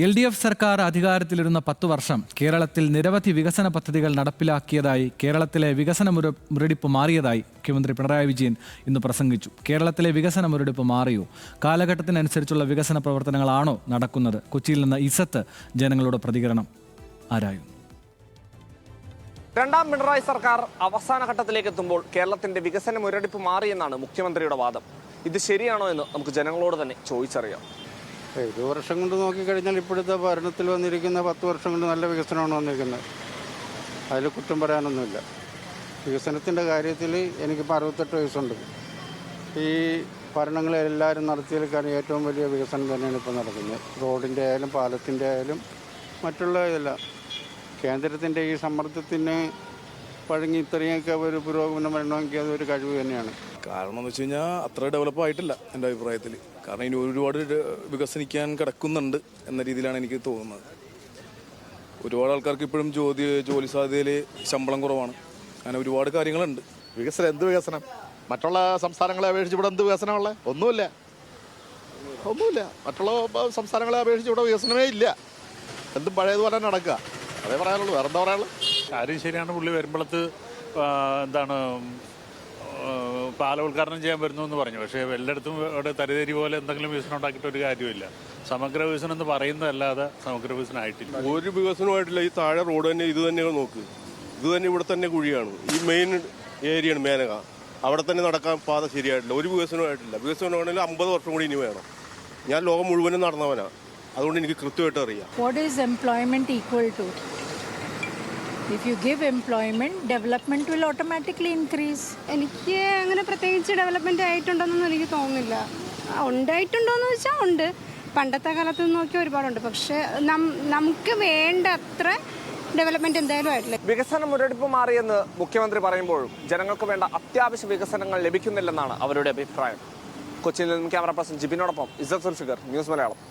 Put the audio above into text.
LDF സർക്കാർ അധികാരത്തിലിരുന്ന 10 വർഷം കേരളത്തിൽ നിരവധി വികസന പദ്ധതികൾ നടപ്പിലാക്കിയതായി, കേരളത്തിലെ വികസന മുരടിപ്പ് മാറിയതായി മുഖ്യമന്ത്രി പിണറായി വിജയൻ ഇന്ന് പ്രസംഗിച്ചു. കേരളത്തിലെ വികസന മുരടിപ്പ് മാറിയോ? കാലഘട്ടത്തിനനുസരിച്ചുള്ള വികസന പ്രവർത്തനങ്ങളാണോ നടക്കുന്നത്? കൊച്ചിയിൽ നിന്ന് ഇസത്ത് ജനങ്ങളുടെ പ്രതികരണം ആരായുന്നു. രണ്ടാം പിണറായി സർക്കാർ അവസാന ഘട്ടത്തിലേക്ക് എത്തുമ്പോൾ കേരളത്തിന്റെ വികസന മുരടിപ്പ് മാറിയെന്നാണ് മുഖ്യമന്ത്രിയുടെ വാദം. ഇത് ശരിയാണോ എന്ന് നമുക്ക് ജനങ്ങളോട് തന്നെ ചോദിച്ചറിയാം. 1 വർഷം കൊണ്ട് നോക്കിക്കഴിഞ്ഞാൽ ഇപ്പോഴത്തെ ഭരണത്തിൽ വന്നിരിക്കുന്ന 10 വർഷം കൊണ്ട് നല്ല വികസനമാണ് വന്നിരിക്കുന്നത്. അതിൽ കുറ്റം പറയാനൊന്നുമില്ല. വികസനത്തിൻ്റെ കാര്യത്തിൽ എനിക്കിപ്പോൾ 68 വയസ്സുണ്ട്. ഈ ഭരണങ്ങളെല്ലാവരും നടത്തിയെടുക്കാൻ ഏറ്റവും വലിയ വികസനം തന്നെയാണ് ഇപ്പോൾ നടക്കുന്നത്. റോഡിൻ്റെ ആയാലും പാലത്തിൻ്റെ ആയാലും മറ്റുള്ള ഇതെല്ലാം. കേന്ദ്രത്തിൻ്റെ ഈ സമ്മർദ്ദത്തിന് പഴങ്ങി ഇത്രയൊക്കെ ഒരു പുരോഗമനം വരണമെങ്കിൽ അതൊരു കഴിവ് തന്നെയാണ്. കാരണം എന്ന് വെച്ച് കഴിഞ്ഞാൽ അത്ര ഡെവലപ്പ് ആയിട്ടില്ല എൻ്റെ അഭിപ്രായത്തിൽ. കാരണം ഇനി ഒരുപാട് വികസനിക്കാൻ കിടക്കുന്നുണ്ട് എന്ന രീതിയിലാണ് എനിക്ക് തോന്നുന്നത്. ഒരുപാട് ആൾക്കാർക്ക് ഇപ്പോഴും ജോലി സാധ്യതയിൽ ശമ്പളം കുറവാണ്. അങ്ങനെ ഒരുപാട് കാര്യങ്ങളുണ്ട്. വികസനം എന്ത് വികസനം? മറ്റുള്ള സംസ്ഥാനങ്ങളെ അപേക്ഷിച്ച് ഇവിടെ എന്ത് വികസനമുള്ള? ഒന്നുമില്ല. മറ്റുള്ള സംസ്ഥാനങ്ങളെ അപേക്ഷിച്ച് ഇവിടെ വികസനമേ ഇല്ല. എന്തും പഴയതുപോലെ നടക്കുക. അതേ പറയാനുള്ളൂ, വേറെ എന്താ പറയാനുള്ളൂ? കാര്യം ശരിയാണ്. പുള്ളി വരുമ്പോഴത്ത് പാല ഉദ്ഘാടനം ചെയ്യാൻ വരുന്നു എന്ന് പറഞ്ഞു. പക്ഷേ എല്ലായിടത്തും ഇവിടെ തരിതരി പോലെ എന്തെങ്കിലും വികസനം ഉണ്ടാക്കിയിട്ട് ഒരു കാര്യമില്ല. സമഗ്ര വികസനം എന്ന് പറയുന്നതല്ലാതെ സമഗ്ര വികസനം ആയിട്ടില്ല. ഒരു വികസനമായിട്ടില്ല. ഈ താഴെ റോഡ് തന്നെ ഇത് തന്നെ നോക്ക്. ഇത് തന്നെ ഇവിടെ തന്നെ കുഴിയാണ്. ഈ മെയിൻ ഏരിയയാണ് മേനക. അവിടെ തന്നെ നടക്കാൻ പാത ശരിയായിട്ടില്ല. ഒരു വികസനമായിട്ടില്ല. വികസനമാണെങ്കിൽ 50 വർഷം കൂടി ഇനി വേണം. ഞാൻ ലോകം മുഴുവനും നടന്നവനാണ്. അതുകൊണ്ട് എനിക്ക് കൃത്യമായിട്ട് അറിയാം. What is employment equal to? If you give employment, development will automatically increase. എനിക്ക് അങ്ങനെ പ്രത്യേകിച്ച് ഡെവലപ്മെന്റ് ആയിട്ടുണ്ടെന്നൊന്നും എനിക്ക് തോന്നുന്നില്ല. ഉണ്ടായിട്ടുണ്ടോയെന്ന് വെച്ചാൽ ഉണ്ട്. പണ്ടത്തെ കാലത്ത് നോക്കി ഒരുപാടുണ്ട്. പക്ഷെ നമുക്ക് വേണ്ട അത്ര ഡെവലപ്മെന്റ് എന്തായാലും ആയിട്ടില്ല. വികസന മുരടിപ്പ് മാറിയെന്ന് മുഖ്യമന്ത്രി പറയുമ്പോഴും ജനങ്ങൾക്ക് വേണ്ട അത്യാവശ്യ വികസനങ്ങൾ ലഭിക്കുന്നില്ലെന്നാണ് അവരുടെ അഭിപ്രായം. കൊച്ചിയിൽ നിന്നും ക്യാമറ പേഴ്സൺ ജിബിനോടൊപ്പം ഇസത്ത് സുൽഫിക്കർ, ന്യൂസ് മലയാളം.